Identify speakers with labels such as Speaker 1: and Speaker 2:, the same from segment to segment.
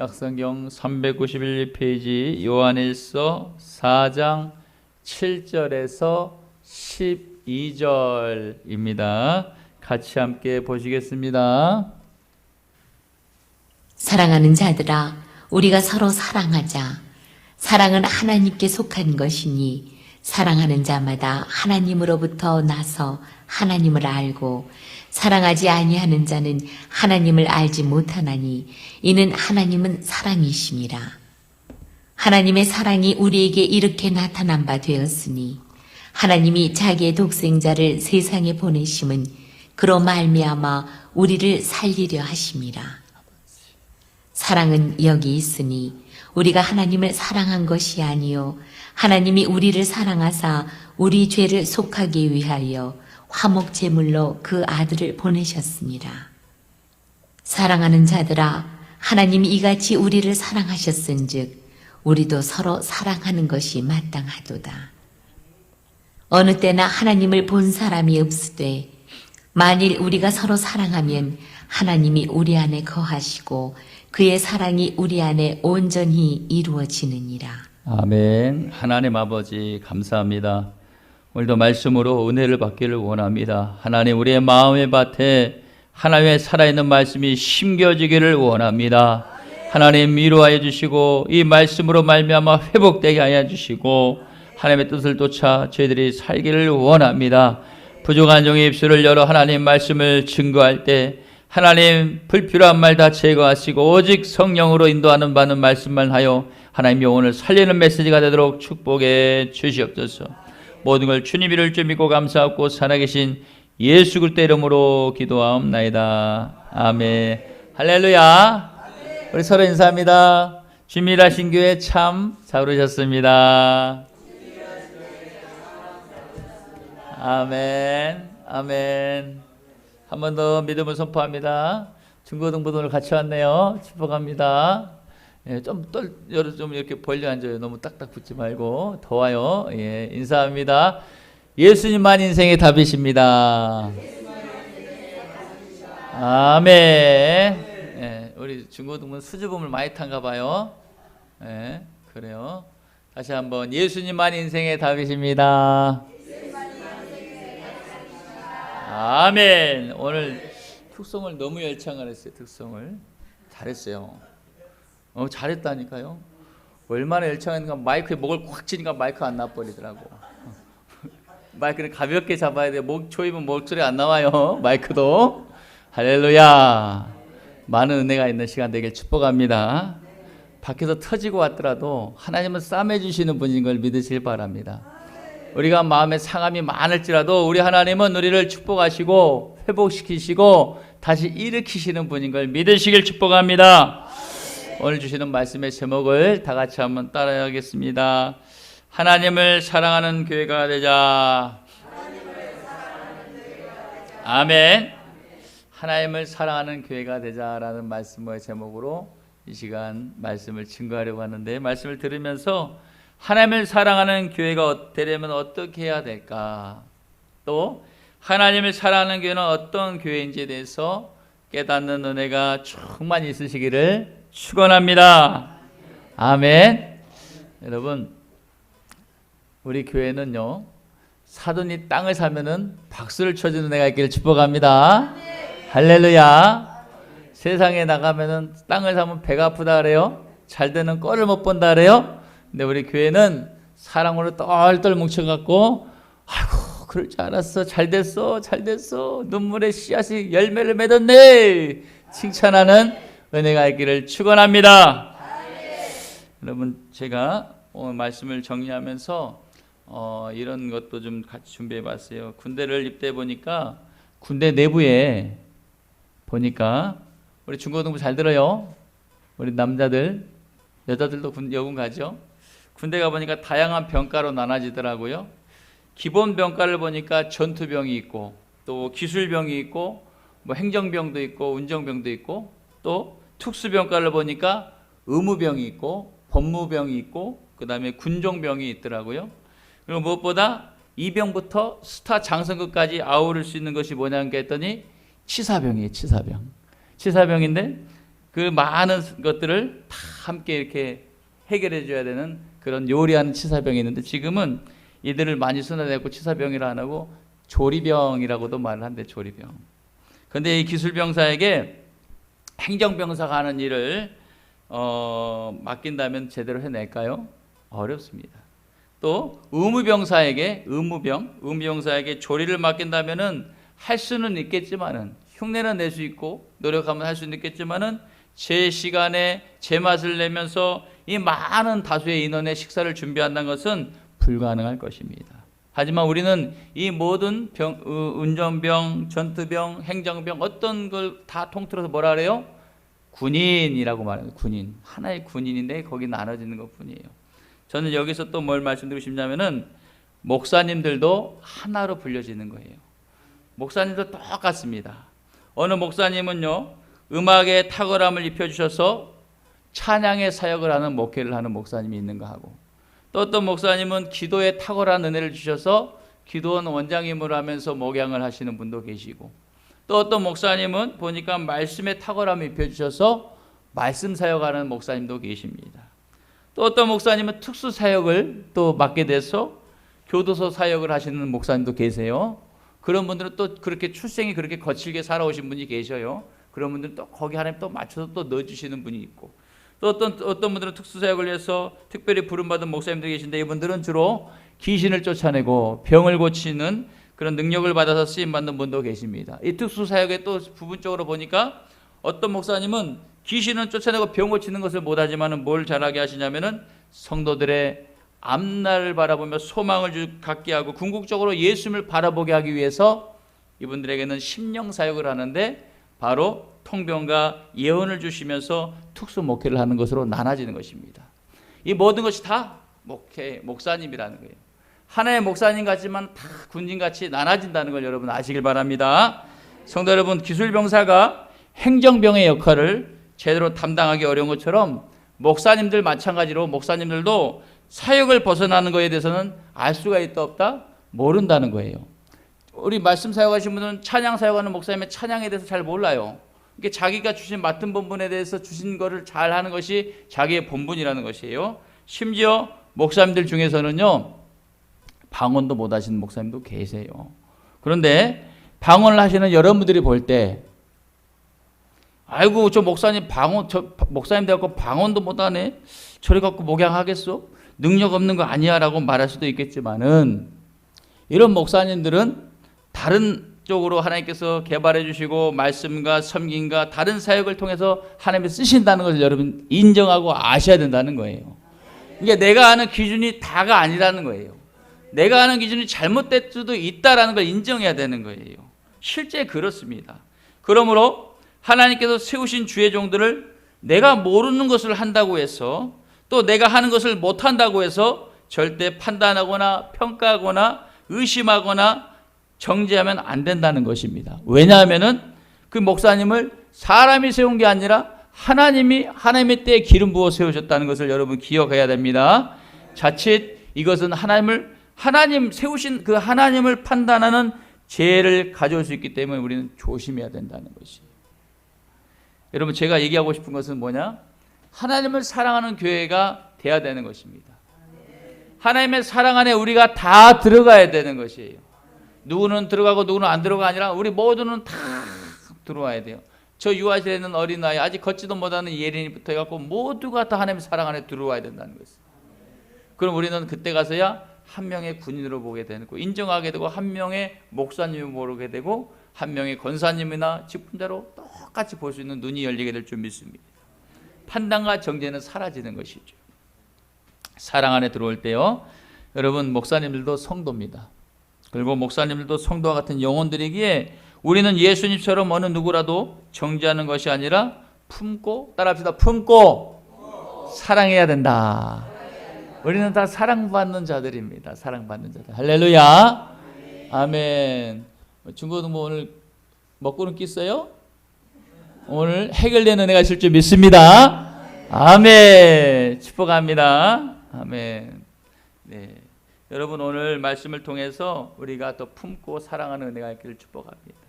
Speaker 1: 약성경 391페이지 요한일서 4장 7절에서 12절입니다. 같이 함께 보시겠습니다.
Speaker 2: 사랑하는 자들아, 우리가 서로 사랑하자. 사랑은 하나님께 속한 것이니 사랑하는 자마다 하나님으로부터 나서 하나님을 알고 사랑하지 아니하는 자는 하나님을 알지 못하나니 이는 하나님은 사랑이심이라. 하나님의 사랑이 우리에게 이렇게 나타난 바 되었으니 하나님이 자기의 독생자를 세상에 보내심은 그로 말미암아 우리를 살리려 하심이라. 사랑은 여기 있으니 우리가 하나님을 사랑한 것이 아니요 하나님이 우리를 사랑하사 우리 죄를 속하기 위하여 화목 제물로 그 아들을 보내셨습니다. 사랑하는 자들아, 하나님이 이같이 우리를 사랑하셨은즉 우리도 서로 사랑하는 것이 마땅하도다. 어느 때나 하나님을 본 사람이 없으되 만일 우리가 서로 사랑하면 하나님이 우리 안에 거하시고 그의 사랑이 우리 안에 온전히 이루어지느니라.
Speaker 1: 아멘. 하나님 아버지 감사합니다. 오늘도 말씀으로 은혜를 받기를 원합니다. 하나님, 우리의 마음의 밭에 하나님의 살아있는 말씀이 심겨지기를 원합니다. 하나님, 위로하여 주시고 이 말씀으로 말미암아 회복되게 하여 주시고 하나님의 뜻을 쫓아 저희들이 살기를 원합니다. 부족한 종의 입술을 열어 하나님 말씀을 증거할 때 하나님 불필요한 말 다 제거하시고 오직 성령으로 인도하는 받는 말씀만 하여 하나님 영혼을 살리는 메시지가 되도록 축복해 주시옵소서. 모든 걸 주님 이룰 줄 믿고 감사하고 살아계신 예수 그리스도의 이름으로 기도하옵나이다. 아멘. 할렐루야. 우리 서로 인사합니다. 주님 일하신 교회 참 잘 오셨습니다. 아멘. 아멘. 한 번 더 믿음을 선포합니다. 중고등부들 같이 왔네요. 축복합니다. 예, 좀 이렇게 벌려 앉아요. 너무 딱딱 붙지 말고. 더워요. 예, 인사합니다. 예수님만 인생의 답이십니다. 아멘. 예, 우리 중고등부 수줍음을 많이 탄가 봐요. 예, 그래요. 다시 한번 예수님만 인생의 답이십니다. 아멘. 오늘 특성을 너무 열창을 했어요. 특성을 잘했어요. 잘했다니까요. 얼마나 열창했는가. 마이크에 목을 꽉 쥐니까 마이크 안 나버리더라고. 마이크를 가볍게 잡아야 돼요. 목 조이면 목소리 안 나와요. 마이크도. 할렐루야. 많은 은혜가 있는 시간 되길 축복합니다. 밖에서 터지고 왔더라도 하나님은 싸매주시는 분인 걸 믿으실 바랍니다. 우리가 마음에 상함이 많을지라도 우리 하나님은 우리를 축복하시고 회복시키시고 다시 일으키시는 분인 걸 믿으시길 축복합니다. 오늘 주시는 말씀의 제목을 다 같이 한번 따라하겠습니다. 하나님을 사랑하는 교회가 되자. 아멘. 하나님을 사랑하는 교회가 되자라는 말씀의 제목으로 이 시간 말씀을 증거하려고 하는데, 말씀을 들으면서 하나님을 사랑하는 교회가 되려면 어떻게 해야 될까? 또 하나님을 사랑하는 교회는 어떤 교회인지에 대해서 깨닫는 은혜가 충만히 있으시기를 축원합니다. 아멘. 여러분, 우리 교회는요, 사돈이 땅을 사면은 박수를 쳐주는 은혜가 있기를 축복합니다. 할렐루야. 세상에 나가면은 땅을 사면 배가 아프다 그래요. 잘 되는 꼴을 못 본다 그래요. 근데 우리 교회는 사랑으로 똘똘 뭉쳐갖고, 아이고 그럴 줄 알았어, 잘 됐어, 잘 됐어, 눈물의 씨앗이 열매를 맺었네, 칭찬하는 은혜가 있기를 축원합니다. 여러분, 제가 오늘 말씀을 정리하면서 이런 것도 좀 같이 준비해봤어요. 군대를 입대해 보니까 군대 내부에 보니까, 우리 중고등부 잘 들어요. 우리 남자들, 여자들도 여군 가죠. 군대 가보니까 다양한 병과로 나눠지더라고요. 기본 병과를 보니까 전투병이 있고, 또 기술병이 있고, 뭐 행정병도 있고, 운정병도 있고, 또 특수병과를 보니까 의무병이 있고, 법무병이 있고, 그 다음에 군종병이 있더라고요. 그리고 무엇보다 이 병부터 스타 장성급까지 아우를 수 있는 것이 뭐냐고 했더니 치사병이에요. 치사병. 치사병인데 그 많은 것들을 다 함께 이렇게 해결해 줘야 되는 그런 요리하는 치사병이 있는데, 지금은 이들을 많이 쓰나내고 치사병이라 안 하고 조리병이라고도 말을 한대. 조리병. 그런데 이 기술병사에게 행정병사가 하는 일을 맡긴다면 제대로 해낼까요? 어렵습니다. 또 의무병사에게 조리를 맡긴다면은 할 수는 있겠지만은, 흉내는 낼 수 있고 노력하면 할 수는 있겠지만은, 제 시간에 제 맛을 내면서 이 많은 다수의 인원의 식사를 준비한다는 것은 불가능할 것입니다. 하지만 우리는 이 모든 운전병, 전투병, 행정병 어떤 걸 다 통틀어서 뭐라 그래요? 군인이라고 말합니다. 군인. 하나의 군인인데 거기 나눠지는 것뿐이에요. 저는 여기서 또 뭘 말씀드리고 싶냐면은, 목사님들도 하나로 불려지는 거예요. 목사님도 똑같습니다. 어느 목사님은요, 음악에 탁월함을 입혀주셔서 찬양의 사역을 하는 목회를 하는 목사님이 있는가 하고, 또 어떤 목사님은 기도에 탁월한 은혜를 주셔서 기도원 원장님을 하면서 목양을 하시는 분도 계시고, 또 어떤 목사님은 보니까 말씀에 탁월함을 입혀주셔서 말씀 사역하는 목사님도 계십니다. 또 어떤 목사님은 특수 사역을 또 맡게 돼서 교도소 사역을 하시는 목사님도 계세요. 그런 분들은 또 그렇게 출생이 그렇게 거칠게 살아오신 분이 계셔요. 그런 분들은 또 거기 하나님 또 맞춰서 또 넣어주시는 분이 있고, 또 어떤 분들은 특수 사역을 위해서 특별히 부름받은 목사님들이 계신데, 이분들은 주로 귀신을 쫓아내고 병을 고치는 그런 능력을 받아서 쓰임받는 분도 계십니다. 이 특수 사역에 또 부분적으로 보니까 어떤 목사님은 귀신은 쫓아내고 병 고치는 것을 못하지만 뭘 잘하게 하시냐면은 성도들의 앞날을 바라보며 소망을 갖게 하고 궁극적으로 예수님을 바라보게 하기 위해서 이분들에게는 심령 사역을 하는데, 바로 통병과 예언을 주시면서 특수 목회를 하는 것으로 나눠지는 것입니다. 이 모든 것이 다 목사님이라는 거예요. 하나의 목사님 같지만 다 군인같이 나눠진다는 걸 여러분 아시길 바랍니다. 성도 여러분, 기술병사가 행정병의 역할을 제대로 담당하기 어려운 것처럼 목사님들 마찬가지로 목사님들도 사역을 벗어나는 것에 대해서는 알 수가 있다 없다? 모른다는 거예요. 우리 말씀 사역하신 분들은 찬양 사역하는 목사님의 찬양에 대해서 잘 몰라요. 이게 자기가 주신 맡은 본분에 대해서 주신 거를 잘 하는 것이 자기의 본분이라는 것이에요. 심지어 목사님들 중에서는요, 방언도 못 하시는 목사님도 계세요. 그런데 방언을 하시는 여러분들이 볼 때, 아이고 저 목사님 목사님 돼갖고 방언도 못 하네, 저래 갖고 목양하겠어? 능력 없는 거 아니야 라고 말할 수도 있겠지만은, 이런 목사님들은 다른 쪽으로 하나님께서 개발해 주시고 말씀과 섬김과 다른 사역을 통해서 하나님이 쓰신다는 것을 여러분 인정하고 아셔야 된다는 거예요. 이게 내가 아는 기준이 다가 아니라는 거예요. 내가 아는 기준이 잘못될 수도 있다라는 걸 인정해야 되는 거예요. 실제 그렇습니다. 그러므로 하나님께서 세우신 주의 종들을 내가 모르는 것을 한다고 해서, 또 내가 하는 것을 못한다고 해서 절대 판단하거나 평가하거나 의심하거나 정죄하면 안 된다는 것입니다. 왜냐하면은 그 목사님을 사람이 세운 게 아니라 하나님이 하나님의 때에 기름 부어 세우셨다는 것을 여러분 기억해야 됩니다. 자칫 이것은 하나님 세우신 그 하나님을 판단하는 죄를 가져올 수 있기 때문에 우리는 조심해야 된다는 것이에요. 여러분, 제가 얘기하고 싶은 것은 뭐냐? 하나님을 사랑하는 교회가 돼야 되는 것입니다. 하나님의 사랑 안에 우리가 다 들어가야 되는 것이에요. 누구는 들어가고 누구는 안 들어가 아니라 우리 모두는 다 들어와야 돼요. 저 유아실에 있는 어린아이, 아직 걷지도 못하는 예린이부터 해갖고 모두가 다 하나님의 사랑 안에 들어와야 된다는 것이에요. 그럼 우리는 그때 가서야 한 명의 군인으로 보게 되고 인정하게 되고, 한 명의 목사님을 보게 되고, 한 명의 권사님이나 직분자로 똑같이 볼 수 있는 눈이 열리게 될 줄 믿습니다. 판단과 정죄는 사라지는 것이죠. 사랑 안에 들어올 때요, 여러분 목사님들도 성도입니다. 그리고 목사님들도 성도와 같은 영혼들이기에 우리는 예수님처럼 어느 누구라도 정죄하는 것이 아니라 품고, 따라합시다, 품고 사랑해야 된다. 우리는 다 사랑받는 자들입니다. 사랑받는 자들. 할렐루야. 아멘. 중고등부 오늘 먹고는 끼어요? 오늘 해결되는 은혜가 있을 줄 믿습니다. 아멘. 축복합니다. 아멘. 네. 여러분, 오늘 말씀을 통해서 우리가 또 품고 사랑하는 은혜가 있기를 축복합니다.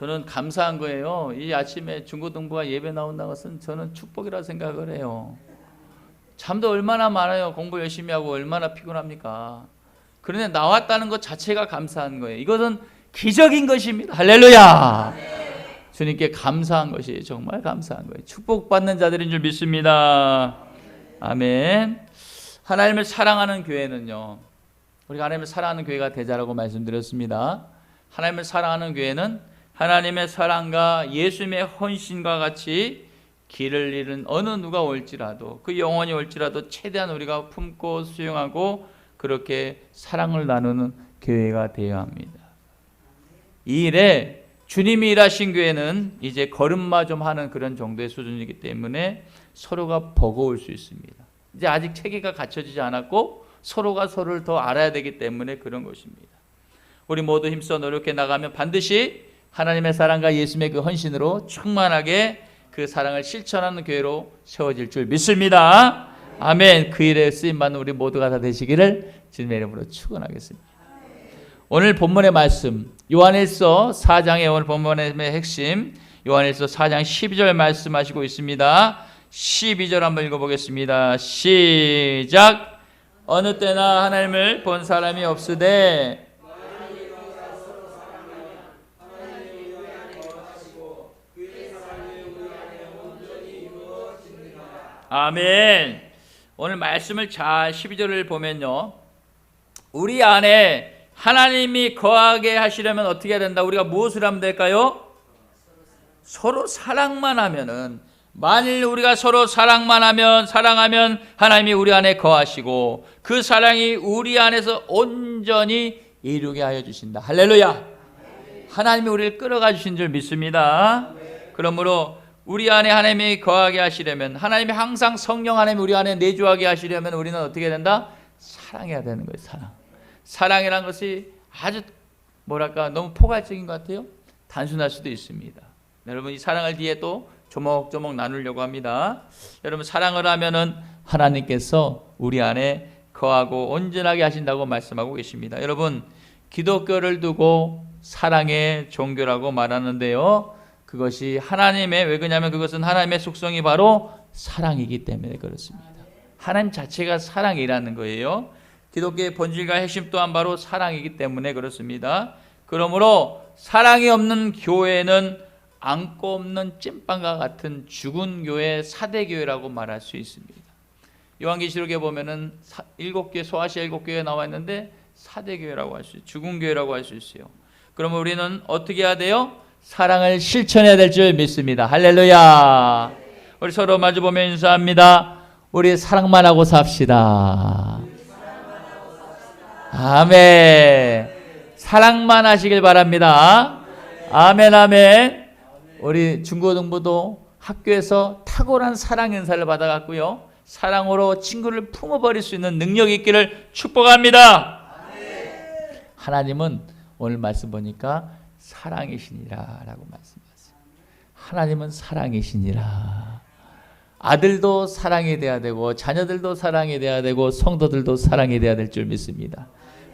Speaker 1: 저는 감사한 거예요. 이 아침에 중고등부가 예배 나온다는 것은 저는 축복이라 생각을 해요. 잠도 얼마나 많아요. 공부 열심히 하고 얼마나 피곤합니까? 그런데 나왔다는 것 자체가 감사한 거예요. 이것은 기적인 것입니다. 할렐루야. 주님께 감사한 것이 정말 감사한 거예요. 축복받는 자들인 줄 믿습니다. 아멘. 하나님을 사랑하는 교회는요, 우리가 하나님을 사랑하는 교회가 되자라고 말씀드렸습니다. 하나님을 사랑하는 교회는 하나님의 사랑과 예수님의 헌신과 같이 길을 잃은 어느 누가 올지라도, 그 영혼이 올지라도 최대한 우리가 품고 수용하고 그렇게 사랑을 나누는 교회가 되어야 합니다. 이 일에 주님이 일하신 교회는 이제 걸음마 좀 하는 그런 정도의 수준이기 때문에 서로가 버거울 수 있습니다. 이제 아직 체계가 갖춰지지 않았고 서로가 서로를 더 알아야 되기 때문에 그런 것입니다. 우리 모두 힘써 노력해 나가면 반드시 하나님의 사랑과 예수님의 그 헌신으로 충만하게 그 사랑을 실천하는 교회로 세워질 줄 믿습니다. 아멘. 그 일에 쓰임받는 우리 모두가 다 되시기를 주님의 이름으로 축원하겠습니다. 오늘 본문의 말씀, 요한일서 4장의 오늘 본문의 핵심, 요한일서 4장 12절 말씀하시고 있습니다. 12절 한번 읽어보겠습니다. 시작. 어느 때나 하나님을 본 사람이 없으되 아멘. 오늘 말씀을 잘 12절을 보면요, 우리 안에 하나님이 거하게 하시려면 어떻게 해야 된다? 우리가 무엇을 하면 될까요? 서로 사랑만 하면은, 만일 우리가 서로 사랑하면 하나님이 우리 안에 거하시고 그 사랑이 우리 안에서 온전히 이루게 하여 주신다. 할렐루야. 하나님이 우리를 끌어가 주신 줄 믿습니다. 그러므로 우리 안에 하나님이 거하게 하시려면, 하나님이 항상 성령 하나님이 우리 안에 내주하게 하시려면 우리는 어떻게 해야 된다? 사랑해야 되는 거예요. 사랑이라는 것이 아주 너무 포괄적인 것 같아요. 단순할 수도 있습니다. 여러분, 이 사랑을 뒤에 또 조목조목 나누려고 합니다. 여러분, 사랑을 하면은 하나님께서 우리 안에 거하고 온전하게 하신다고 말씀하고 계십니다. 여러분, 기독교를 두고 사랑의 종교라고 말하는데요, 그것이 하나님의, 왜 그러냐면 그것은 하나님의 속성이 바로 사랑이기 때문에 그렇습니다. 하나님 자체가 사랑이라는 거예요. 기독교의 본질과 핵심 또한 바로 사랑이기 때문에 그렇습니다. 그러므로 사랑이 없는 교회는 안고 없는 찐빵과 같은 죽은 교회, 사대교회라고 말할 수 있습니다. 요한계시록에 보면은 7개, 소아시아 7교회가 나와 있는데 사대교회라고 할 수 있어요. 죽은 교회라고 할 수 있어요. 그러면 우리는 어떻게 해야 돼요? 사랑을 실천해야 될 줄 믿습니다. 할렐루야. 우리 서로 마주보며 인사합니다. 우리 사랑만 하고 삽시다. 아멘. 사랑만 하시길 바랍니다. 아멘, 아멘. 우리 중고등부도 학교에서 탁월한 사랑 은사를 받아갔고요, 사랑으로 친구를 품어버릴 수 있는 능력이 있기를 축복합니다. 하나님은 오늘 말씀 보니까 사랑이시니라 라고 말씀하세요. 하나님은 사랑이시니라. 아들도 사랑이 돼야 되고 자녀들도 사랑이 돼야 되고 성도들도 사랑이 돼야 될 줄 믿습니다.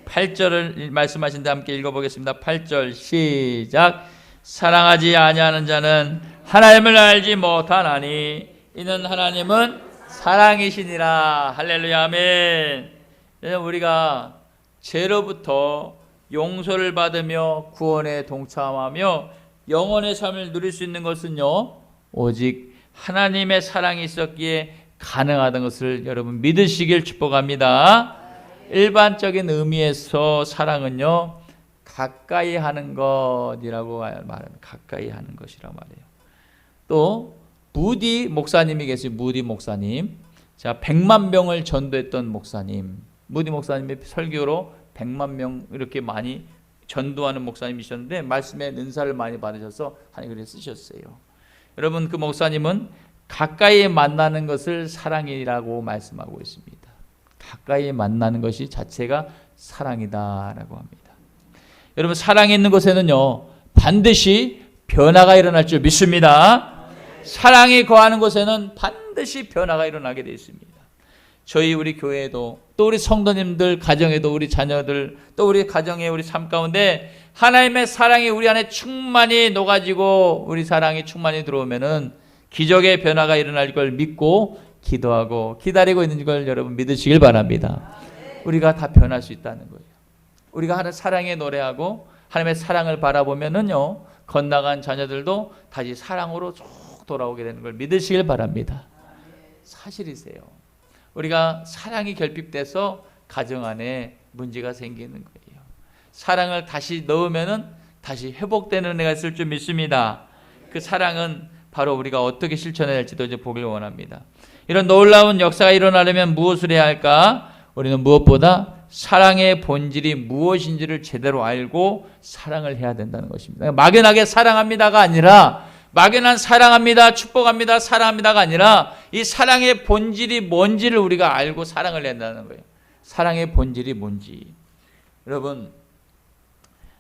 Speaker 1: 8절을 말씀하신데 함께 읽어보겠습니다. 8절 시작. 사랑하지 아니하는 자는 하나님을 알지 못하나니 이는 하나님은 사랑이시니라. 할렐루야. 아멘. 우리가 죄로부터 용서를 받으며 구원에 동참하며 영원의 삶을 누릴 수 있는 것은요, 오직 하나님의 사랑이 있었기에 가능하던 것을 여러분 믿으시길 축복합니다. 일반적인 의미에서 사랑은요, 가까이 하는 것이라고 말합니다. 가까이 하는 것이라고 말해요. 또 무디 목사님이 계세요. 무디 목사님. 자, 100만 명을 전도했던 목사님. 무디 목사님의 설교로 100만 명 이렇게 많이 전도하는 목사님이셨는데 말씀의 은사를 많이 받으셔서 하나님 글에 쓰셨어요. 여러분, 그 목사님은 가까이 만나는 것을 사랑이라고 말씀하고 있습니다. 가까이 만나는 것이 자체가 사랑이다라고 합니다. 여러분, 사랑이 있는 곳에는요, 반드시 변화가 일어날 줄 믿습니다. 사랑이 거하는 곳에는 반드시 변화가 일어나게 되어 있습니다. 우리 교회에도 또 우리 성도님들 가정에도 우리 자녀들 또 우리 가정의 우리 삶 가운데 하나님의 사랑이 우리 안에 충만히 녹아지고 우리 사랑이 충만히 들어오면은 기적의 변화가 일어날 걸 믿고 기도하고 기다리고 있는 걸 여러분 믿으시길 바랍니다. 우리가 다 변할 수 있다는 거예요. 우리가 하나님의 사랑에 노래하고 하나님의 사랑을 바라보면은요, 건너간 자녀들도 다시 사랑으로 쭉 돌아오게 되는 걸 믿으시길 바랍니다. 사실이세요. 우리가 사랑이 결핍돼서 가정 안에 문제가 생기는 거예요. 사랑을 다시 넣으면은 다시 회복되는 은혜가 있을 줄 믿습니다. 그 사랑은 바로 우리가 어떻게 실천해야 할지도 이제 보길 원합니다. 이런 놀라운 역사가 일어나려면 무엇을 해야 할까? 우리는 무엇보다 사랑의 본질이 무엇인지를 제대로 알고 사랑을 해야 된다는 것입니다. 막연하게 사랑합니다가 아니라, 막연한 사랑합니다, 축복합니다, 사랑합니다가 아니라 이 사랑의 본질이 뭔지를 우리가 알고 사랑을 해야 한다는 거예요. 사랑의 본질이 뭔지. 여러분,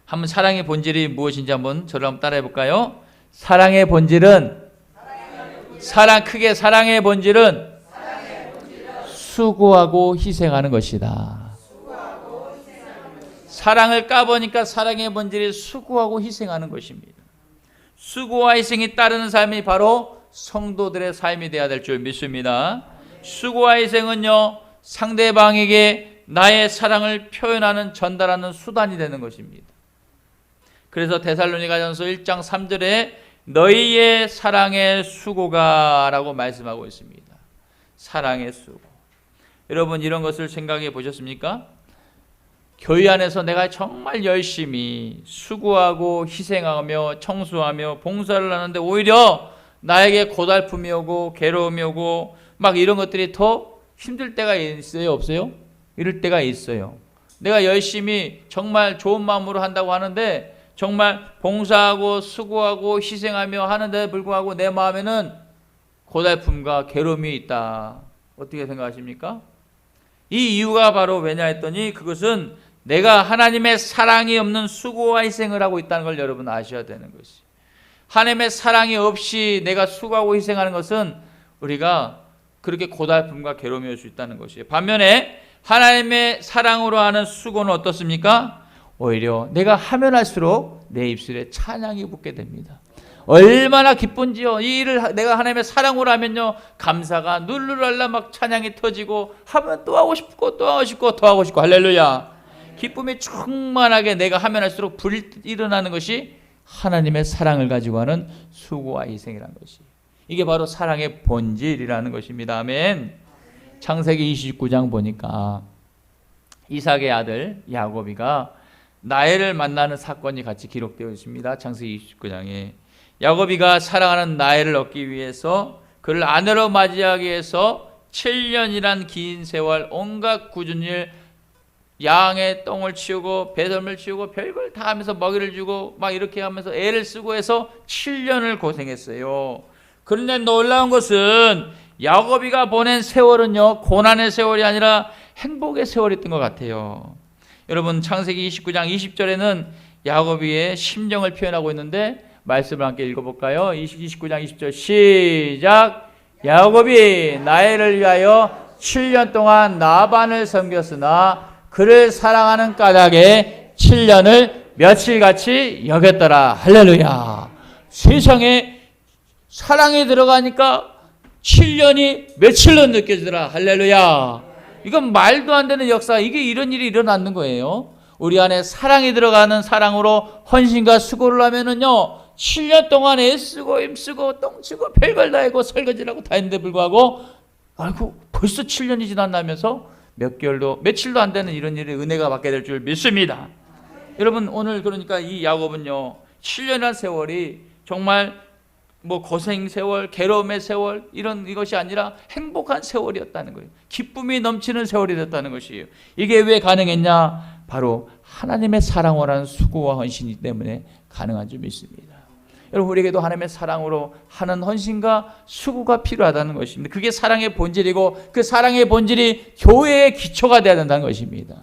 Speaker 1: 한번 사랑의 본질이 무엇인지 한번 저를 한번 따라해 볼까요? 사랑의 본질은 사랑의 본질은 수고하고 희생하는 것이다. 사랑을 까보니까 사랑의 본질이 수고하고 희생하는 것입니다. 수고와 희생이 따르는 삶이 바로 성도들의 삶이 되어야 될 줄 믿습니다. 수고와 희생은요, 상대방에게 나의 사랑을 표현하는, 전달하는 수단이 되는 것입니다. 그래서 데살로니가전서 1장 3절에 너희의 사랑의 수고가 라고 말씀하고 있습니다. 사랑의 수고. 여러분, 이런 것을 생각해 보셨습니까? 교회 안에서 내가 정말 열심히 수고하고 희생하며 청소하며 봉사를 하는데 오히려 나에게 고달픔이 오고 괴로움이 오고 막 이런 것들이 더 힘들 때가 있어요, 없어요? 이럴 때가 있어요. 내가 열심히 정말 좋은 마음으로 한다고 하는데 정말 봉사하고 수고하고 희생하며 하는데 불구하고 내 마음에는 고달픔과 괴로움이 있다. 어떻게 생각하십니까? 이 이유가 바로 왜냐 했더니 그것은 내가 하나님의 사랑이 없는 수고와 희생을 하고 있다는 걸 여러분 아셔야 되는 것이. 하나님의 사랑이 없이 내가 수고하고 희생하는 것은 우리가 그렇게 고달픔과 괴로움이 올 수 있다는 것이에요. 반면에 하나님의 사랑으로 하는 수고는 어떻습니까? 오히려 내가 하면 할수록 내 입술에 찬양이 붙게 됩니다. 얼마나 기쁜지요. 이 일을 내가 하나님의 사랑으로 하면요, 감사가 눌르랄라 막 찬양이 터지고 하면 또 하고 싶고 또 하고 싶고 더 하고 싶고 할렐루야. 기쁨이 충만하게 내가 하면 할수록 일어나는 것이 하나님의 사랑을 가지고 하는 수고와 희생이라는 것이. 이게 바로 사랑의 본질이라는 것입니다. 아멘. 창세기 29장 보니까 이삭의 아들 야곱이가 라헬을 만나는 사건이 같이 기록되어 있습니다. 창세기 29장에 야곱이가 사랑하는 라헬을 얻기 위해서 그를 아내로 맞이하기 위해서 7년이란 긴 세월 온갖 굳은 일, 양의 똥을 치우고 배설물 치우고 별걸 다 하면서 먹이를 주고 막 이렇게 하면서 애를 쓰고 해서 7년을 고생했어요. 그런데 놀라운 것은 야곱이가 보낸 세월은요, 고난의 세월이 아니라 행복의 세월이었던 것 같아요. 여러분, 창세기 29장 20절에는 야곱이의 심정을 표현하고 있는데 말씀을 함께 읽어볼까요? 29장 20절 시작. 야곱이 라헬을 위하여 7년 동안 라반을 섬겼으나 그를 사랑하는 까닭에 7년을 며칠같이 여겼더라. 할렐루야. 세상에 사랑이 들어가니까 7년이 며칠로 느껴지더라. 할렐루야. 이건 말도 안 되는 역사. 이게 이런 일이 일어나는 거예요. 우리 안에 사랑이 들어가는 사랑으로 헌신과 수고를 하면은요, 7년 동안 애쓰고 힘쓰고 똥치고 별걸 다 하고 설거지를 하고 다 했는데 불구하고 아이고 벌써 7년이 지났다면서 몇 개월도 며칠도 안 되는 이런 일에 은혜가 받게 될 줄 믿습니다. 여러분, 오늘 그러니까 이 야곱은요, 7년이라는 세월이 정말 뭐 고생 세월, 괴로움의 세월 이런 이것이 아니라 행복한 세월이었다는 거예요. 기쁨이 넘치는 세월이 됐다는 것이에요. 이게 왜 가능했냐? 바로 하나님의 사랑으로 하는 수고와 헌신이기 때문에 가능한 줄 믿습니다. 여러분, 우리에게도 하나님의 사랑으로 하는 헌신과 수고가 필요하다는 것입니다. 그게 사랑의 본질이고 그 사랑의 본질이 교회의 기초가 되어야 된다는 것입니다.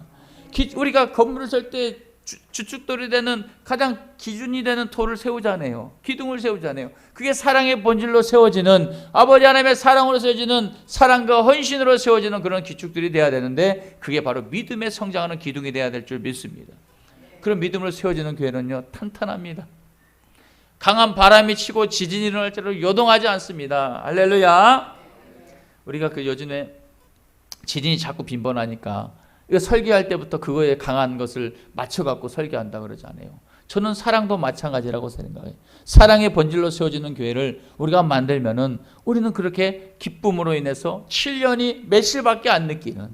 Speaker 1: 우리가 건물을 설 때 주축돌이 되는 가장 기준이 되는 돌을 세우잖아요. 기둥을 세우잖아요. 그게 사랑의 본질로 세워지는, 아버지 하나님의 사랑으로 세워지는, 사랑과 헌신으로 세워지는 그런 기축들이 돼야 되는데, 그게 바로 믿음에 성장하는 기둥이 돼야 될 줄 믿습니다. 그런 믿음으로 세워지는 교회는요, 탄탄합니다. 강한 바람이 치고 지진이 일어날 때로 요동하지 않습니다. 할렐루야. 우리가 그 요즘에 지진이 자꾸 빈번하니까 이거 설교할 때부터 그거에 강한 것을 맞춰갖고 설교한다 그러잖아요. 저는 사랑도 마찬가지라고 생각해요. 사랑의 본질로 세워지는 교회를 우리가 만들면은 우리는 그렇게 기쁨으로 인해서 7년이 며칠밖에 안 느끼는,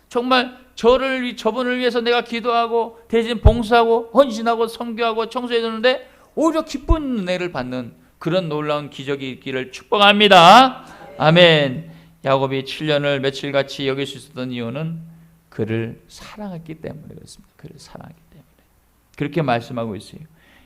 Speaker 1: 정말 저분을 위해서 내가 기도하고 대신 봉사하고 헌신하고 선교하고 청소해 주는데 오히려 기쁜 은혜를 받는 그런 놀라운 기적이 있기를 축복합니다. 아멘. 야곱이 7년을 며칠같이 여길 수 있었던 이유는 그를 사랑했기 때문에 그렇습니다. 그를 사랑하기 때문에 그렇게 말씀하고 있어요.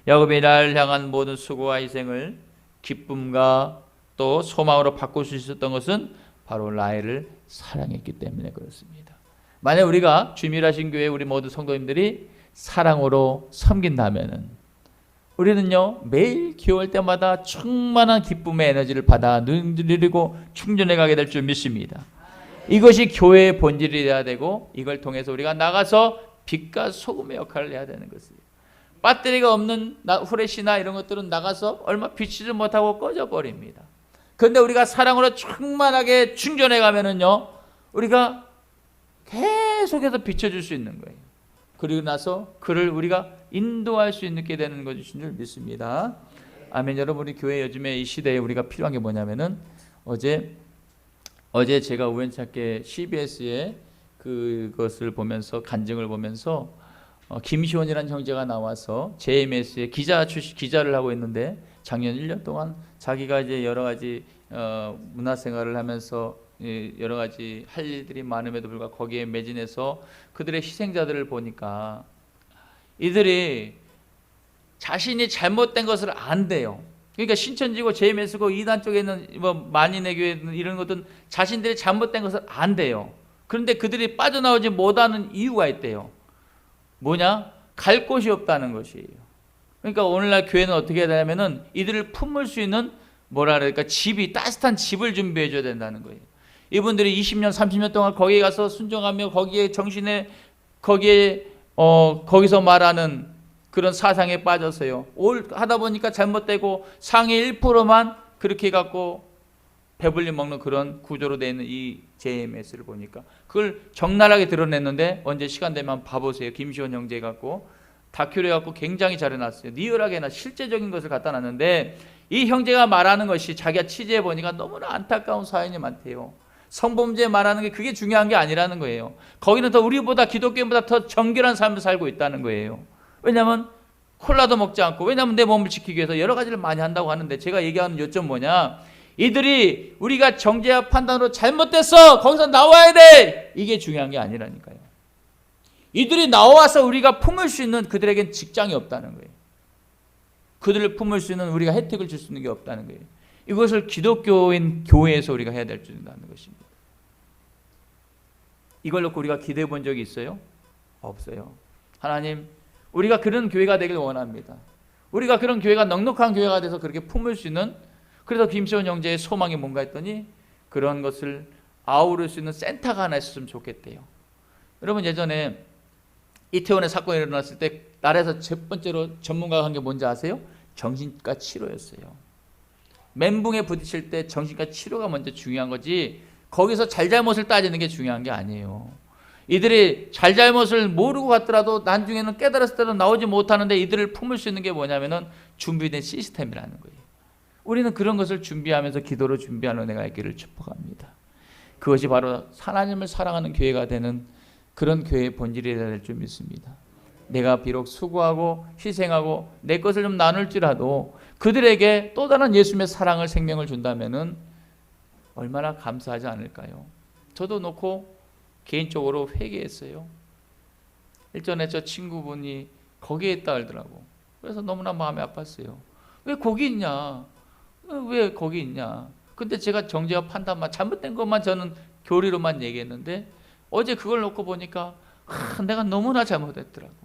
Speaker 1: 야곱이 나를 향한 모든 수고와 희생을 기쁨과 또 소망으로 바꿀 수 있었던 것은 바로 라헬을 사랑했기 때문에 그렇습니다. 만약 우리가 주밀하신 교회 우리 모두 성도님들이 사랑으로 섬긴다면은 우리는요 매일 기도할 때마다 충만한 기쁨의 에너지를 받아 누리고 충전해 가게 될 줄 믿습니다. 이것이 교회의 본질이 되어야 되고, 이걸 통해서 우리가 나가서 빛과 소금의 역할을 해야 되는 것이에요. 배터리가 없는 후레쉬나 이런 것들은 나가서 얼마 비치지 못하고 꺼져버립니다. 그런데 우리가 사랑으로 충만하게 충전해 가면은요 우리가 계속해서 비춰줄 수 있는 거예요. 그리고 나서 그를 우리가 인도할 수 있게 되는 것인 줄 믿습니다. 아멘. 여러분, 우리 교회 요즘에 이 시대에 우리가 필요한 게 뭐냐면은 어제 제가 우연찮게 CBS에 그것을 보면서 간증을 보면서 김시원이라는 형제가 나와서 JMS에 기자를 하고 있는데 작년 1년 동안 자기가 이제 여러 가지 문화생활을 하면서 여러 가지 할 일들이 많음에도 불구하고 거기에 매진해서 그들의 희생자들을 보니까 이들이 자신이 잘못된 것을 안대요. 그러니까 신천지고 JMS고 이단 쪽에 있는 뭐 만인의 교회 이런 것들은 자신들이 잘못된 것을 안대요. 그런데 그들이 빠져나오지 못하는 이유가 있대요. 뭐냐? 갈 곳이 없다는 것이에요. 그러니까 오늘날 교회는 어떻게 해야 되냐면은 이들을 품을 수 있는 뭐라 그럴까, 집이, 따뜻한 집을 준비해 줘야 된다는 거예요. 이분들이 20년 30년 동안 거기에 가서 순종하며 거기에 정신에 거기서 말하는 그런 사상에 빠졌어요. 하다 보니까 잘못되고 상위 1%만 그렇게 갖고 배불리 먹는 그런 구조로 되어 있는 이 JMS를 보니까 그걸 적나라하게 드러냈는데, 언제 시간 되면 봐보세요. 김시원 형제 갖고 다큐를 갖고 굉장히 잘 해놨어요. 리얼하게나 실제적인 것을 갖다 놨는데, 이 형제가 말하는 것이 자기가 취재해 보니까 너무나 안타까운 사연이 많대요. 성범죄 말하는 게 그게 중요한 게 아니라는 거예요. 거기는 더 우리보다, 기독교인보다 더 정결한 삶을 살고 있다는 거예요. 왜냐하면 콜라도 먹지 않고, 왜냐하면 내 몸을 지키기 위해서 여러 가지를 많이 한다고 하는데, 제가 얘기하는 요점 뭐냐, 이들이 우리가 정죄와 판단으로 잘못됐어, 거기서 나와야 돼, 이게 중요한 게 아니라니까요. 이들이 나와서 우리가 품을 수 있는, 그들에겐 직장이 없다는 거예요. 그들을 품을 수 있는, 우리가 혜택을 줄 수 있는 게 없다는 거예요. 이것을 기독교인 교회에서 우리가 해야 될 줄 안다는 것입니다. 이걸 놓고 우리가 기대해 본 적이 있어요? 없어요. 하나님, 우리가 그런 교회가 되길 원합니다. 우리가 그런 교회가 넉넉한 교회가 돼서 그렇게 품을 수 있는, 그래서 김시원 형제의 소망이 뭔가 했더니 그런 것을 아우를 수 있는 센터가 하나 있었으면 좋겠대요. 여러분, 예전에 이태원의 사건이 일어났을 때 나라에서 첫 번째로 전문가가 한 게 뭔지 아세요? 정신과 치료였어요. 멘붕에 부딪힐 때 정신과 치료가 먼저 중요한 거지, 거기서 잘잘못을 따지는 게 중요한 게 아니에요. 이들이 잘잘못을 모르고 갔더라도 나중에는 깨달았을 때도 나오지 못하는데, 이들을 품을 수 있는 게 뭐냐면은 준비된 시스템이라는 거예요. 우리는 그런 것을 준비하면서 기도로 준비하는 은혜가 있기를 축복합니다. 그것이 바로 하나님을 사랑하는 교회가 되는 그런 교회의 본질이 될 줄 믿습니다. 내가 비록 수고하고 희생하고 내 것을 좀 나눌지라도 그들에게 또 다른 예수님의 사랑을, 생명을 준다면은 얼마나 감사하지 않을까요? 저도 놓고 개인적으로 회개했어요. 일전에 저 친구분이 거기에 있다 하더라고. 그래서 너무나 마음이 아팠어요. 왜 거기 있냐? 왜 거기 있냐? 근데 제가 정죄와 판단만, 잘못된 것만 저는 교리로만 얘기했는데, 어제 그걸 놓고 보니까 내가 너무나 잘못했더라고.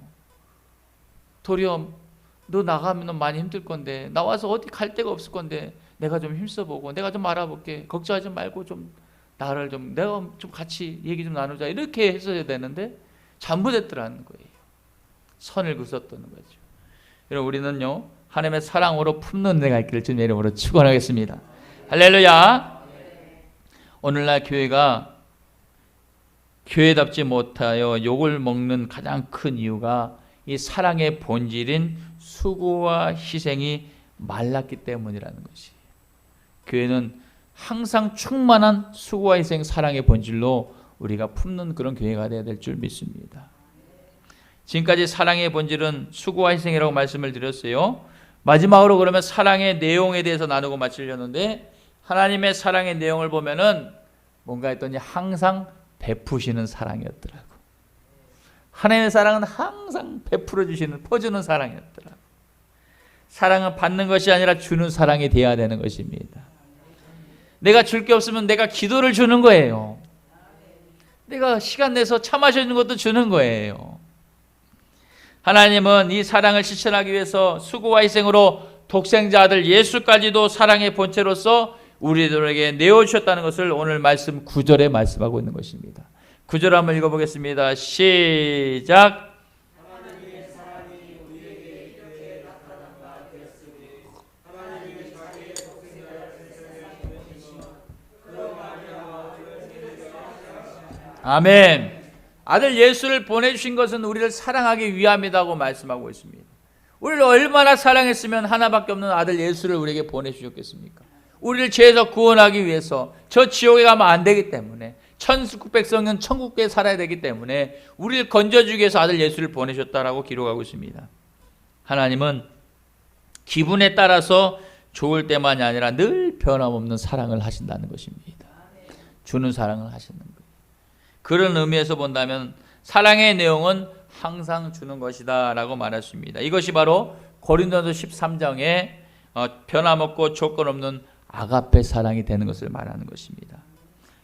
Speaker 1: 도리어 너 나가면 많이 힘들 건데, 나와서 어디 갈 데가 없을 건데 내가 좀 힘써보고 내가 좀 알아볼게, 걱정하지 말고 좀 나를 좀 내가 좀 같이 얘기 좀 나누자, 이렇게 했어야 되는데 잘못했더라는 거예요. 선을 그었다는 거죠. 여러분, 우리는요 하나님의 사랑으로 품는 은혜가 있기를 주님의 이름으로 축원하겠습니다. 할렐루야. 오늘날 교회가 교회답지 못하여 욕을 먹는 가장 큰 이유가 이 사랑의 본질인 수고와 희생이 말랐기 때문이라는 것이. 교회는 항상 충만한 수고와 희생, 사랑의 본질로 우리가 품는 그런 교회가 되어야 될 줄 믿습니다. 지금까지 사랑의 본질은 수고와 희생이라고 말씀을 드렸어요. 마지막으로 그러면 사랑의 내용에 대해서 나누고 마치려는데, 하나님의 사랑의 내용을 보면은 뭔가 했더니 항상 베푸시는 사랑이었더라고. 하나님의 사랑은 항상 베풀어 주시는, 퍼주는 사랑이었더라고. 사랑은 받는 것이 아니라 주는 사랑이 되어야 되는 것입니다. 내가 줄 게 없으면 내가 기도를 주는 거예요. 내가 시간 내서 차 마시는 것도 주는 거예요. 하나님은 이 사랑을 실천하기 위해서 수고와 희생으로 독생자 아들 예수까지도 사랑의 본체로서 우리들에게 내어주셨다는 것을 오늘 말씀 9절에 말씀하고 있는 것입니다. 9절 한번 읽어보겠습니다. 시작. 아멘. 아들 예수를 보내주신 것은 우리를 사랑하기 위함이라고 말씀하고 있습니다. 우리를 얼마나 사랑했으면 하나밖에 없는 아들 예수를 우리에게 보내주셨겠습니까? 우리를 죄에서 구원하기 위해서, 저 지옥에 가면 안 되기 때문에, 천국 백성은 천국에 살아야 되기 때문에 우리를 건져주기 위해서 아들 예수를 보내셨다라고 기록하고 있습니다. 하나님은 기분에 따라서 좋을 때만이 아니라 늘 변함없는 사랑을 하신다는 것입니다. 주는 사랑을 하시는 거예요. 그런 의미에서 본다면 사랑의 내용은 항상 주는 것이다 라고 말했습니다. 이것이 바로 고린도서 13장에 변함없고 조건 없는 아가페 사랑이 되는 것을 말하는 것입니다.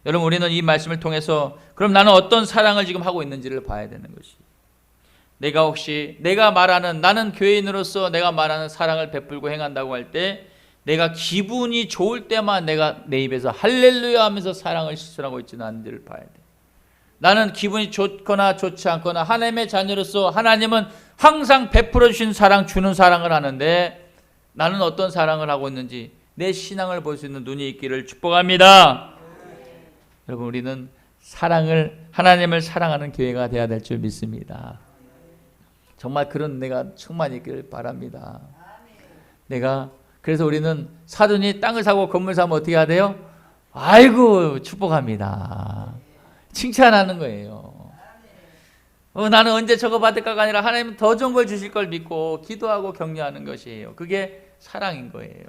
Speaker 1: 여러분, 우리는 이 말씀을 통해서 그럼 나는 어떤 사랑을 지금 하고 있는지를 봐야 되는 것이. 내가 혹시 내가 말하는, 나는 교회인으로서 내가 말하는 사랑을 베풀고 행한다고 할 때 내가 기분이 좋을 때만 내가 내 입에서 할렐루야 하면서 사랑을 실천하고 있지는 않은지를 봐야 돼. 나는 기분이 좋거나 좋지 않거나 하나님의 자녀로서 하나님은 항상 베풀어 주신 사랑, 주는 사랑을 하는데 나는 어떤 사랑을 하고 있는지 내 신앙을 볼 수 있는 눈이 있기를 축복합니다. 여러분, 우리는 하나님을 사랑하는 교회가 되어야 될 줄 믿습니다. 정말 그런 은혜가 충만히 있기를 바랍니다. 그래서 우리는 사돈이 땅을 사고 건물 사면 어떻게 해야 돼요? 아이고 축복합니다. 칭찬하는 거예요. 나는 언제 저거 받을까가 아니라 하나님은 더 좋은 걸 주실 걸 믿고 기도하고 격려하는 것이에요. 그게 사랑인 거예요.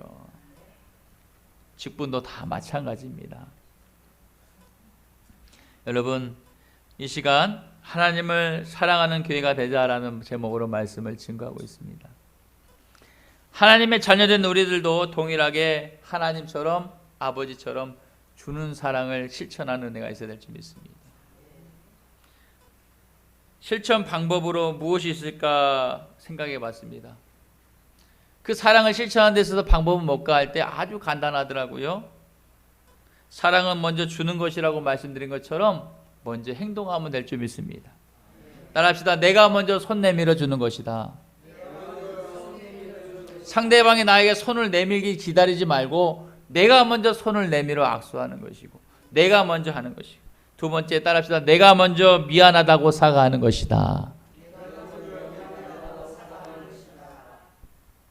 Speaker 1: 직분도 다 마찬가지입니다. 여러분, 이 시간 하나님을 사랑하는 교회가 되자라는 제목으로 말씀을 증거하고 있습니다. 하나님의 자녀된 우리들도 동일하게 하나님처럼, 아버지처럼 주는 사랑을 실천하는 은혜가 있어야 될 줄 믿습니다. 실천 방법으로 무엇이 있을까 생각해 봤습니다. 그 사랑을 실천하는 데 있어서 방법은 뭘까 할 때 아주 간단하더라고요. 사랑은 먼저 주는 것이라고 말씀드린 것처럼 먼저 행동하면 될 줄 믿습니다. 따라합시다. 내가 먼저 손 내밀어 주는 것이다. 상대방이 나에게 손을 내밀기 기다리지 말고 내가 먼저 손을 내밀어 악수하는 것이고, 내가 먼저 하는 것이고, 두 번째 따라합시다. 내가 먼저 미안하다고 사과하는 것이다.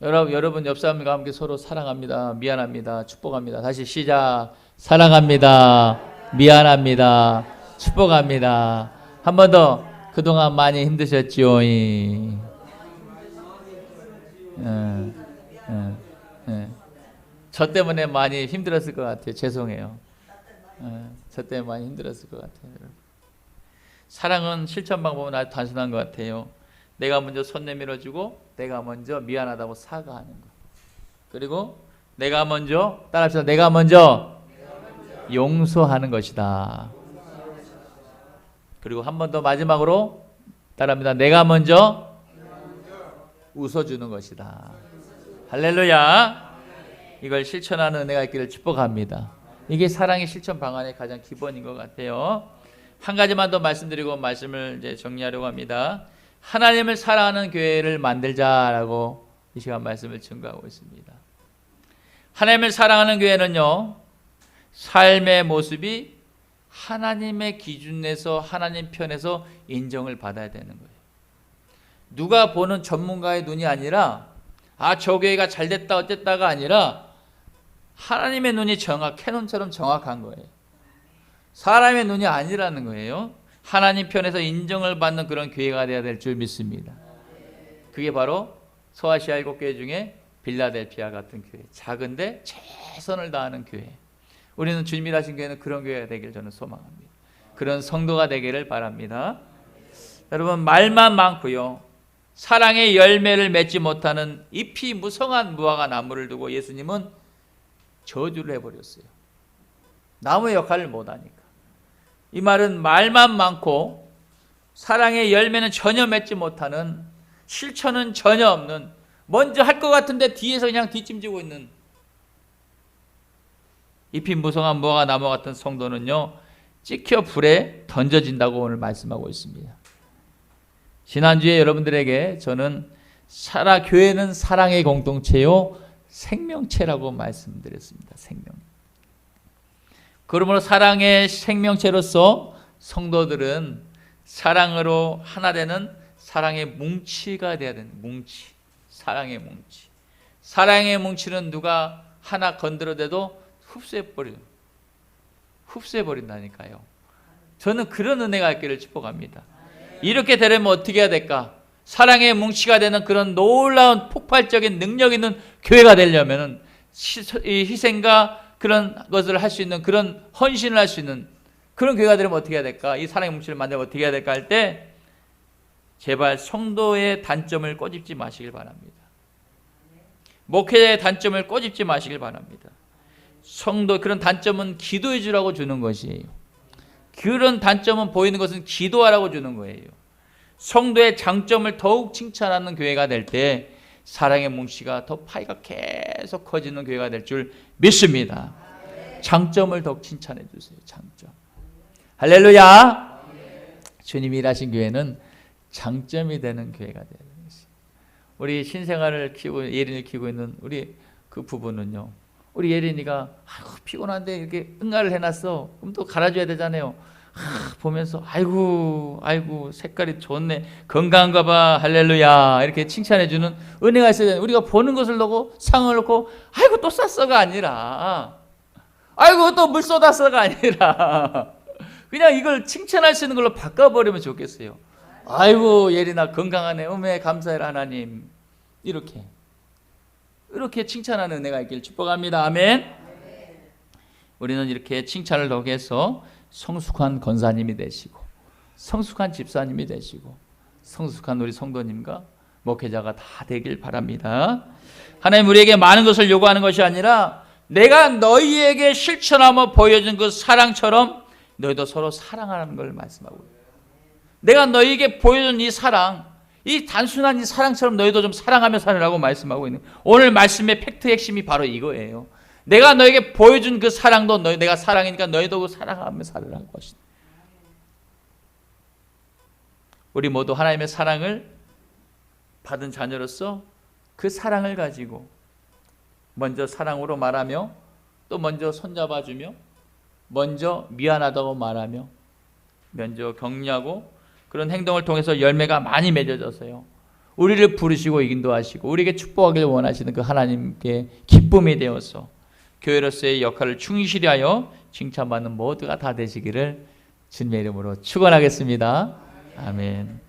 Speaker 1: 여러분 옆 사람과 함께 서로 사랑합니다, 미안합니다, 축복합니다. 다시 시작. 사랑합니다, 미안합니다, 축복합니다. 한 번 더. 그동안 많이 힘드셨지요. 저 때문에 많이 힘들었을 것 같아요. 죄송해요. 저 때문에 많이 힘들었을 것 같아요. 사랑은 실천 방법은 아주 단순한 것 같아요. 내가 먼저 손 내밀어주고, 내가 먼저 미안하다고 사과하는 것. 그리고 내가 먼저, 따라합시다. 내가 먼저 용서하는 것이다. 그리고 한 번 더 마지막으로 따라합니다. 내가 먼저 웃어주는 것이다. 할렐루야. 이걸 실천하는 은혜가 있기를 축복합니다. 이게 사랑의 실천 방안의 가장 기본인 것 같아요. 한 가지만 더 말씀드리고 말씀을 이제 정리하려고 합니다. 하나님을 사랑하는 교회를 만들자라고 이 시간 말씀을 증거하고 있습니다. 하나님을 사랑하는 교회는요, 삶의 모습이 하나님의 기준 내에서 하나님 편에서 인정을 받아야 되는 거예요. 누가 보는 전문가의 눈이 아니라 저 교회가 잘 됐다 어쨌다가 아니라 하나님의 눈이 캐논처럼 정확한 거예요. 사람의 눈이 아니라는 거예요. 하나님 편에서 인정을 받는 그런 교회가 되어야 될 줄 믿습니다. 그게 바로 소아시아 7교회 중에 빌라델피아 같은 교회, 작은데 최선을 다하는 교회. 우리는 주님이 하신 교회는 그런 교회가 되기를 저는 소망합니다. 그런 성도가 되기를 바랍니다. 여러분, 말만 많고요, 사랑의 열매를 맺지 못하는 잎이 무성한 무화과 나무를 두고 예수님은 저주를 해버렸어요. 나무의 역할을 못하니까. 이 말은 말만 많고 사랑의 열매는 전혀 맺지 못하는, 실천은 전혀 없는, 먼저 할 것 같은데 뒤에서 그냥 뒷짐지고 있는 잎이 무성한 무화과 나무 같은 성도는요, 찍혀 불에 던져진다고 오늘 말씀하고 있습니다. 지난주에 여러분들에게 저는 교회는 사랑의 공동체요 생명체라고 말씀드렸습니다. 그러므로 사랑의 생명체로서 성도들은 사랑으로 하나 되는 사랑의 뭉치가 돼야 되는 뭉치. 사랑의 뭉치. 사랑의 뭉치는 누가 하나 건드려대도 흡수해버린다니까요. 저는 그런 은혜가 있기를 축복합니다. 이렇게 되려면 어떻게 해야 될까? 사랑의 뭉치가 되는 그런 놀라운 폭발적인 능력 있는 교회가 되려면 희생과 그런 것을 할 수 있는, 그런 헌신을 할 수 있는 그런 교회가 되려면 어떻게 해야 될까? 이 사랑의 뭉치를 만들면 어떻게 해야 될까 할 때 제발 성도의 단점을 꼬집지 마시길 바랍니다. 목회자의 단점을 꼬집지 마시길 바랍니다. 성도, 그런 단점은 기도해 주라고 주는 것이에요. 그런 단점은 보이는 것은 기도하라고 주는 거예요. 성도의 장점을 더욱 칭찬하는 교회가 될 때 사랑의 뭉치가 더 파이가 계속 커지는 교회가 될 줄 믿습니다. 장점을 더욱 칭찬해 주세요. 장점. 할렐루야. 주님이 일하신 교회는 장점이 되는 교회가 되어야 되는 것이에요. 우리 신생아를 키우고 예린이를 키우고 있는 우리 그 부부는요, 우리 예린이가 피곤한데 이렇게 응가를 해놨어. 그럼 또 갈아줘야 되잖아요. 보면서 아이고 색깔이 좋네, 건강한가 봐, 할렐루야, 이렇게 칭찬해주는 은혜가 있어야 되는, 우리가 보는 것을 놓고 상을 놓고 아이고 또 쌌어가 아니라, 아이고 또 물 쏟았어가 아니라 그냥 이걸 칭찬할 수 있는 걸로 바꿔버리면 좋겠어요. 아이고 예린아 건강하네, 음에 감사해라 하나님, 이렇게 칭찬하는 은혜가 있길 축복합니다. 아멘. 우리는 이렇게 칭찬을 더욱 해서 성숙한 권사님이 되시고 성숙한 집사님이 되시고 성숙한 우리 성도님과 목회자가 다 되길 바랍니다. 하나님 우리에게 많은 것을 요구하는 것이 아니라 내가 너희에게 실천하며 보여준 그 사랑처럼 너희도 서로 사랑하라는 걸 말씀하고 있어요. 내가 너희에게 보여준 이 사랑, 이 단순한 이 사랑처럼 너희도 좀 사랑하며 살으라고 말씀하고 있는, 오늘 말씀의 팩트 핵심이 바로 이거예요. 내가 너에게 보여준 그 사랑도 내가 사랑이니까 너희도 그 사랑하며 살으라는 것이다. 우리 모두 하나님의 사랑을 받은 자녀로서 그 사랑을 가지고 먼저 사랑으로 말하며, 또 먼저 손잡아주며, 먼저 미안하다고 말하며, 먼저 격려하고, 그런 행동을 통해서 열매가 많이 맺어져서요, 우리를 부르시고 인도하시고 우리에게 축복하길 원하시는 그 하나님께 기쁨이 되어서 교회로서의 역할을 충실히 하여 칭찬받는 모두가 다 되시기를 주님의 이름으로 축원하겠습니다. 아멘.